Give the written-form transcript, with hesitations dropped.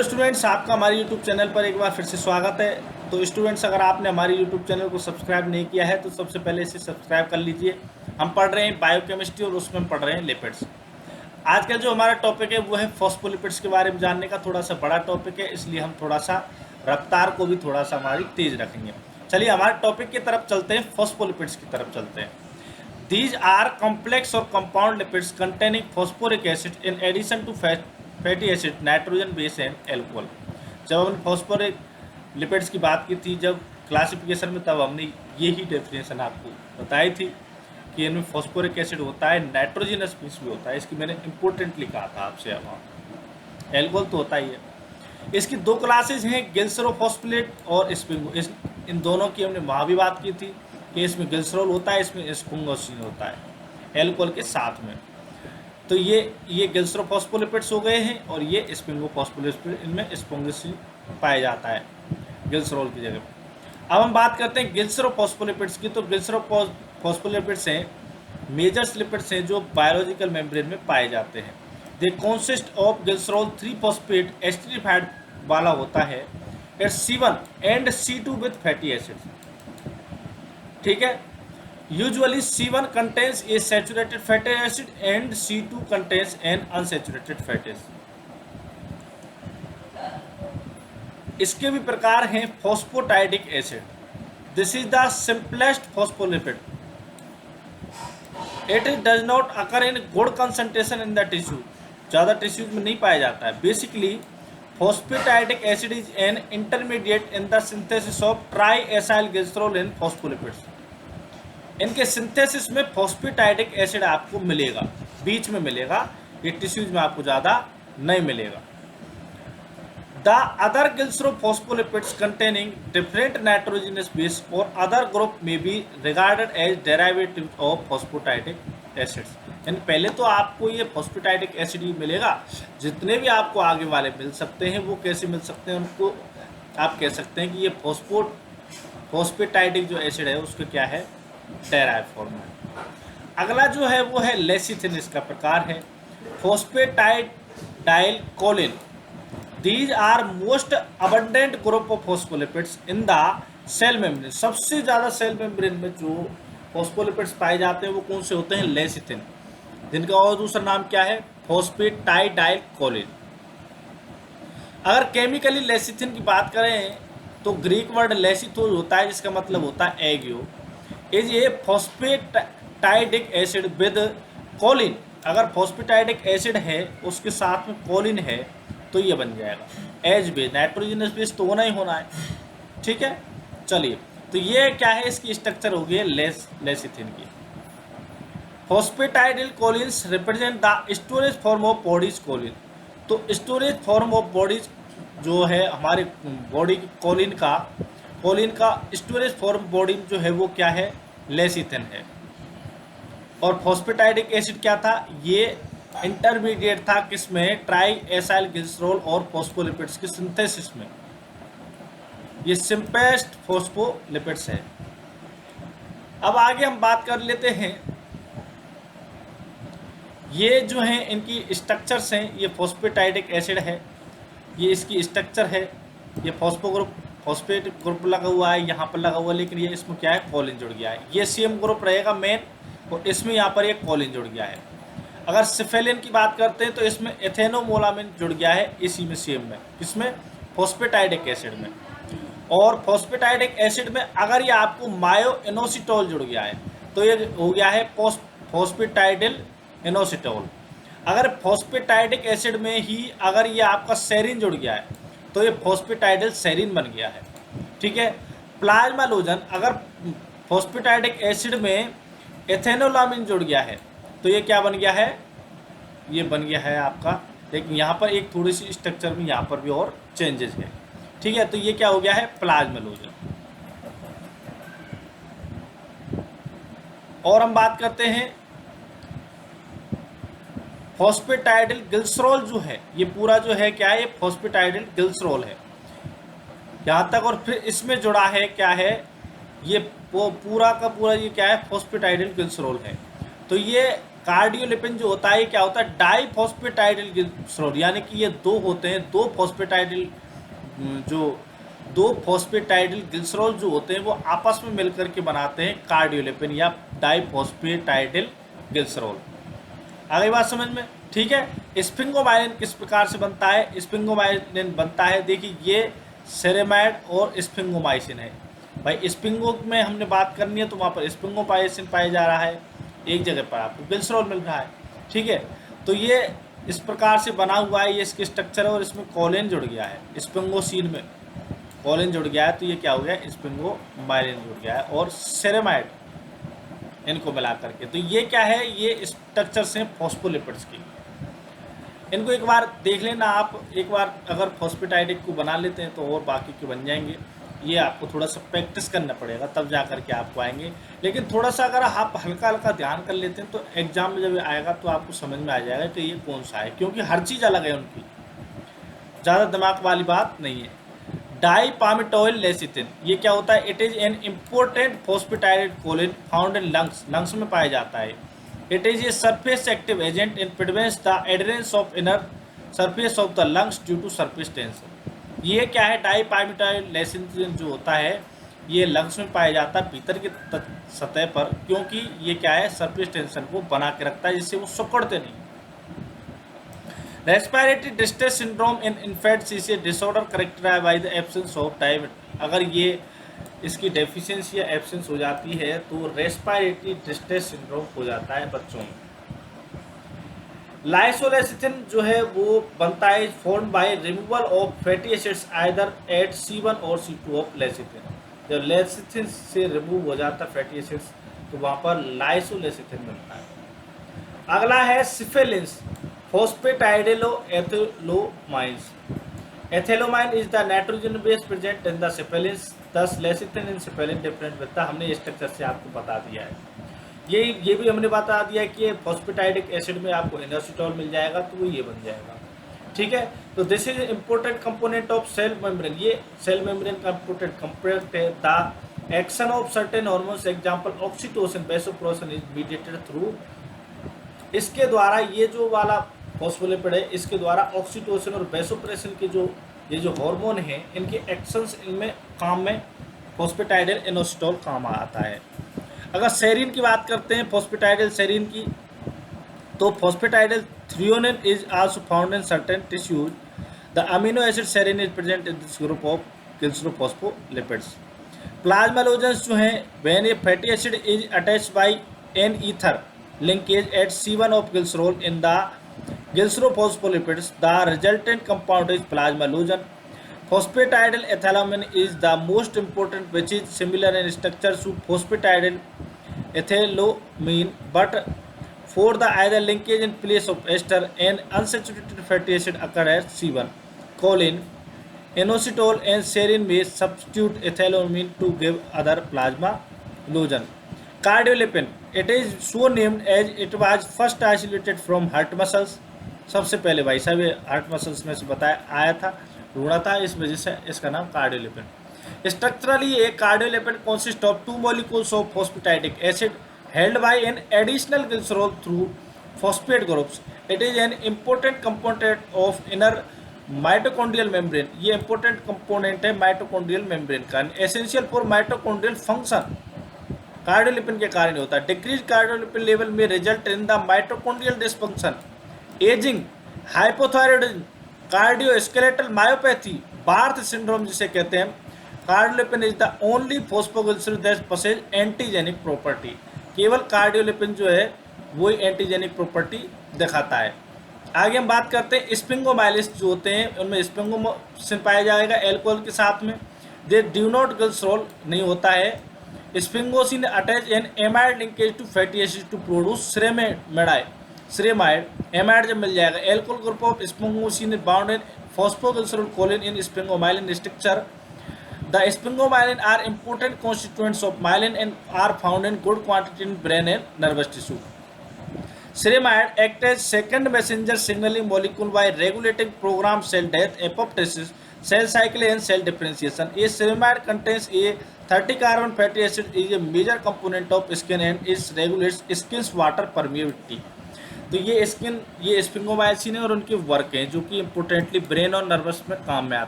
Students, आपका हमारे YouTube channel पर एक बार फिर से स्वागत है। तो स्टूडेंट्स, अगर आपने हमारे यूट्यूब चैनल को सब्सक्राइब नहीं किया है तो सबसे पहले इसे सब्सक्राइब कर लीजिए। हम पढ़ रहे हैं बायोकेमिस्ट्री और उसमें हम पढ़ रहे हैं लिपिड्स। आज का जो हमारा टॉपिक है वो है फॉस्फोलिपिड्स के बारे में जानने का। थोड़ा सा बड़ा टॉपिक है, इसलिए हम थोड़ा सा रफ्तार को भी थोड़ा सा हमारी तेज रखेंगे। चलिए हमारे टॉपिक की तरफ चलते हैं, फॉस्फोलिपिड्स की तरफ चलते हैं। These are complex or compound lipids containing phosphoric acid in addition to fatty acid, nitrogen base and alcohol। जब हमने फॉस्फोरिक लिपिड्स की बात की थी जब क्लासिफिकेशन में, तब हमने यही डेफिनेशन आपको बताई थी कि इनमें फॉस्फोरिक एसिड होता है, नाइट्रोजनस बेस भी होता है। इसकी मैंने इंपॉर्टेंटली कहा था आपसे। अब एल्कोहल तो होता ही है। इसकी दो क्लासेज हैं, ग्लिसरोफॉस्फेट और स्पिंगो। इन दोनों की हमने वहाँ भी बात की थी कि इसमें ग्लिसरॉल होता है, इसमें स्पिंगोसिन होता है एल्कोहल के साथ में। तो ये ग्लिसरोफॉस्फोलिपिड्स हो गए हैं और ये स्पिंगोफॉस्फोलिपिड, इनमें स्पिंगोसिन पाया जाता है ग्लिसरॉल की जगह। अब हम बात करते हैं ग्लिसरोफॉस्फोलिपिड्स की। तो ग्लिसरोफॉस्फोलिपिड्स हैं मेजर्स लिपिड्स हैं जो बायोलॉजिकल मेम्ब्रेन में पाए जाते हैं। दे कॉन्सिस्ट ऑफ ग्लिसरॉल 3-फॉस्फेट एस्टरीफाइड वाला होता है, C1 and C2 with fatty acids. ठीक है, usually C1 contains a saturated fatty acid and C2 contains an unsaturated fatty acid. इसके भी प्रकार हैं phosphatidic acid. This is the simplest phospholipid. It does not occur in good concentration in the tissue. ज़्यादा tissues में नहीं पाया जाता है। Basically phosphatidic acid is an intermediate in the synthesis of triacylglycerol in phospholipids. इनके synthesis में phosphatidic acid आपको मिलेगा, बीच में मिलेगा, ये टिश्यूज में आपको ज़्यादा नहीं मिलेगा। The other glycerophospholipids containing different nitrogenous base और other group may be regarded as derivative of phosphatidic acids. यानी पहले तो आपको ये फॉस्फेटाइडिक एसिड ही मिलेगा, जितने भी आपको आगे वाले मिल सकते हैं वो कैसे मिल सकते हैं, उनको आप कह सकते हैं कि ये फॉस्फेटाइडिक जो एसिड है उसका क्या है, डेराइव फॉर्म है। अगला जो है वो है लेसिथिन। इसका प्रकार है phosphatidyl choline. These are most abundant group of phospholipids in the cell membrane. सबसे ज़्यादा सेल मेम्ब्रेन में जो फॉस्फोलिपिड्स पाए जाते हैं वो कौन से होते हैं, लेसिथिन, जिनका और दूसरा नाम क्या है, फॉस्फेटाइडाइल कोलिन। अगर केमिकली लेसिथिन की बात करें तो ग्रीक वर्ड लेसिथोस होता है, जिसका मतलब होता है एगियो। Is a phosphatidic acid with choline. अगर फॉस्फेटाइडिक एसिड है उसके साथ में कोलिन है तो ये बन जाएगा एच बेस, नाइट्रोजनस बेस तो होना ही होना है। ठीक है, चलिए, तो ये क्या है, इसकी स्ट्रक्चर होगी लेसिथिन की। Phosphatidyl cholines represent the storage form of body's choline. तो स्टोरेज फॉर्म ऑफ बॉडीज जो है हमारे बॉडी की कोलिन का स्टोरेज फॉर्म बॉडी जो है वो क्या है, लेसिथिन है। और फॉस्फेटाइडिक एसिड क्या था, ये इंटरमीडिएट था किसमें, ट्राई एसाइल ग्लिसरॉल और फॉस्फोलिपिड्स के सिंथेसिस में। ये सिंपलेस्ट फॉस्फोलिपिड्स है। अब आगे हम बात कर लेते हैं, ये जो हैं इनकी स्ट्रक्चर्स हैं। ये फॉस्फेटाइडिक एसिड है, ये इसकी स्ट्रक्चर है। ये फॉस्फेट ग्रुप लगा हुआ है, यहाँ पर लगा हुआ है, लेकिन ये इसमें क्या है, कोलिन जुड़ गया है। ये सेम ग्रुप रहेगा मेन, और इसमें यहाँ पर ये कोलिन जुड़ गया है। अगर सिफेलिन की बात करते हैं तो इसमें एथेनोमोलामिन जुड़ गया है, इसी में सेम में, इसमें फॉस्फेटाइडिक एसिड में। और फॉस्फेटाइडिक एसिड में अगर ये आपको मायो इनोसिटोल जुड़ गया है तो ये हो गया है फॉस्फेटाइडिल इनोसिटोल। अगर फॉस्फेटाइडिक एसिड में ही अगर ये आपका सेरिन जुड़ गया है तो ये फॉस्फेटाइडिल सेरिन बन गया है। ठीक है, प्लाज्मा लोजन, अगर फॉस्फेटाइडिक एसिड में एथेनोलामिन जुड़ गया है तो ये क्या बन गया है, ये बन गया है आपका, लेकिन यहाँ पर एक थोड़ी सी स्ट्रक्चर में यहाँ पर भी और चेंजेस है। ठीक है, तो ये क्या हो गया है, प्लाज्मा लोजन। और हम बात करते हैं फॉस्फेटाइडिल ग्लिसरॉल जो है, ये पूरा जो है क्या है, ये फॉस्फेटाइडिल ग्लिसरॉल है यहाँ तक। और फिर इसमें जुड़ा है क्या है, ये वो पूरा का पूरा ये क्या है, फॉस्फेटाइडिल ग्लिसरॉल है। तो ये कार्डियोलिपिन जो होता है, क्या होता है, डाइफॉस्फेटाइडिल ग्लिसरॉल, यानी कि ये दो होते हैं, दो फॉस्फेटाइडिल ग्लिसरॉल जो होते हैं वो आपस में मिलकर के बनाते हैं कार्डियोलिपिन या डाइफॉस्फेटाइडिल ग्लिसरॉल। आगे बात समझ में, ठीक है। स्फिंगोमाइलिन किस प्रकार से बनता है? स्फिंगोमाइलिन बनता है, देखिए ये सेरेमाइड और स्फिंगोमाइसिन है। भाई स्फिंगो में हमने बात करनी है तो वहाँ पर स्फिंगोमाइसिन पाया जा रहा है, एक जगह पर आपको ग्लिसरॉल मिल रहा है, ठीक है। तो ये इस प्रकार से बना हुआ है, ये इसकी स्ट्रक्चर है और इसमें कॉलिन जुड़ गया है, स्फिंगोसिन में कॉलिन जुड़ गया है, तो ये क्या हो गया, स्फिंगोमाइलिन जुड़ गया है और सेरेमाइड, इनको मिला करके। तो ये क्या है, ये स्ट्रक्चर्स हैं फॉस्फोलिपिड्स की। इनको एक बार देख लेना आप, एक बार अगर फॉस्फेटाइडिक को बना लेते हैं तो और बाकी के बन जाएंगे। ये आपको थोड़ा सा प्रैक्टिस करना पड़ेगा तब जा करके आपको आएंगे, लेकिन थोड़ा सा अगर आप हल्का हल्का ध्यान कर लेते हैं तो एग्जाम में जब आएगा तो आपको समझ में आ जाएगा कि ये कौन सा है, क्योंकि हर चीज़ अलग है उनकी, ज़्यादा दिमाग वाली बात नहीं है। डाइपामिटोइल लेसिथिन, ये क्या होता है, it is an important phosphatidyl choline found in lungs, lungs में पाया जाता है। It is a surface active agent in prevents the adherence of inner surface of the lungs due to surface tension. ये क्या है, डाइपामिटोइल लेसिथिन जो होता है ये लंग्स में पाया जाता है भीतर की सतह पर, क्योंकि ये क्या है, सरफेस टेंशन को बना के रखता है जिससे वो सिकुड़ते नहीं। Respiratory distress syndrome in infants is a disorder characterized by the absence of डायबिट। अगर ये इसकी डेफिशिएंसी या एब्सेंस हो जाती है तो रेस्पिरेटरी डिस्ट्रेस सिंड्रोम हो जाता है बच्चों में। लाइसोलेसिथिन जो है वो बनता है form by removal of fatty acids either eight C1 और C2 ऑफ लेसिथिन। जब लेसिथिन से रिमूव हो जाता है फैटी एसिड्स तो वहाँ पर लाइसोलेसिथिन बनता है। अगला है cephalins phosphatidyl ethanolamines. Ethanolamine is the nitrogen base present in the cephalins, thus lecithin in cephalin different with the, हमने स्ट्रक्चर से आपको बता दिया है। ये भी हमने बता दिया है कि फॉस्फेटाइडिक एसिड में आपको इनर्सिटॉल मिल जाएगा तो वो ये बन जाएगा, ठीक है। तो this is important component of cell membrane, ये सेल मेम्ब्रेन का इम्पोर्टेंट कंपोनेंट है। The action of certain hormones example oxytocin vasopressin is mediated through, इसके द्वारा ये जो वाला फॉस्फोलिपिड है इसके द्वारा ऑक्सीटोसिन और वैसोप्रेसिन के जो ये जो हार्मोन हैं इनके एक्शंस इनमें काम में फॉस्फेटाइडिल इनोसिटोल काम आता है। अगर सेरीन की बात करते हैं फॉस्फेटाइडिल सेरीन की, तो phosphatidyl threonine is also found in certain tissues. The amino acid serine is present in this group of glycerophospholipids. Plasmalogens जो हैं when a fatty acid is attached by an ether linkage at C1 of glycerol in the glycerophospholipids, the resultant compound is plasmalogen. Phosphatidyl ethylamine is the most important, which is similar in structure to phosphatidyl ethylamine, but for the either linkage in place of ester, an unsaturated fatty acid occur at C1. Choline, inositol and serine may substitute ethylamine to give other plasmalogen. Cardiolipin, it is so named as it was first isolated from heart muscles। सबसे पहले भाई साहब ये heart muscles में से बताया आया था, ढूंढा था, इस वजह से इसका नाम कार्डियोलिपिन। स्ट्रक्चरली ये cardiolipin consist of 2 molecules of phosphatidic acid held by an additional glycerol through phosphate groups. It is an important component of inner mitochondrial membrane, ये इंपॉर्टेंट कंपोनेंट है माइटोकॉन्ड्रियल मेम्ब्रेन का, essential for mitochondrial function. Cardiolipin के कारण होता है। Decrease cardiolipin level में result in the mitochondrial dysfunction, aging, hypothyroidism, cardioskeletal myopathy, Barth syndrome जिसे कहते हैं। Cardiolipin is the only फॉस्फोग्लिसरॉल that possess antigenic property, केवल कार्डियोलिपिन जो है वो एंटीजेनिक प्रॉपर्टी दिखाता है। आगे हम बात करते हैं स्पिंगोमाइलिस जो होते हैं उनमें स्पिंगोसिन पाया जाएगा एल्कोहल के साथ में। दे ड्यू नॉट ग्लिसरॉल नहीं होता है। Sphingosine attach an amide linkage to fatty acid to produce ceramide. Amide जब मिल जाएगा, alcohol group of sphingosine bound in phosphoglycerol choline in sphingomyelin structure. The sphingomyelin are important constituents of myelin and are found in good quantity in brain and nervous tissue. Ceramide act as second messenger signaling molecule by regulating programmed cell death, apoptosis, cell cycle and cell differentiation. A ceramide contains a 30-carbon fatty acid, is a major component of skin and it regulates skin's water permeability. तो ये skin, ये स्फिंगोमाइसिन है और उनके work हैं जो कि importantly brain और नर्वस में काम में आते हैं।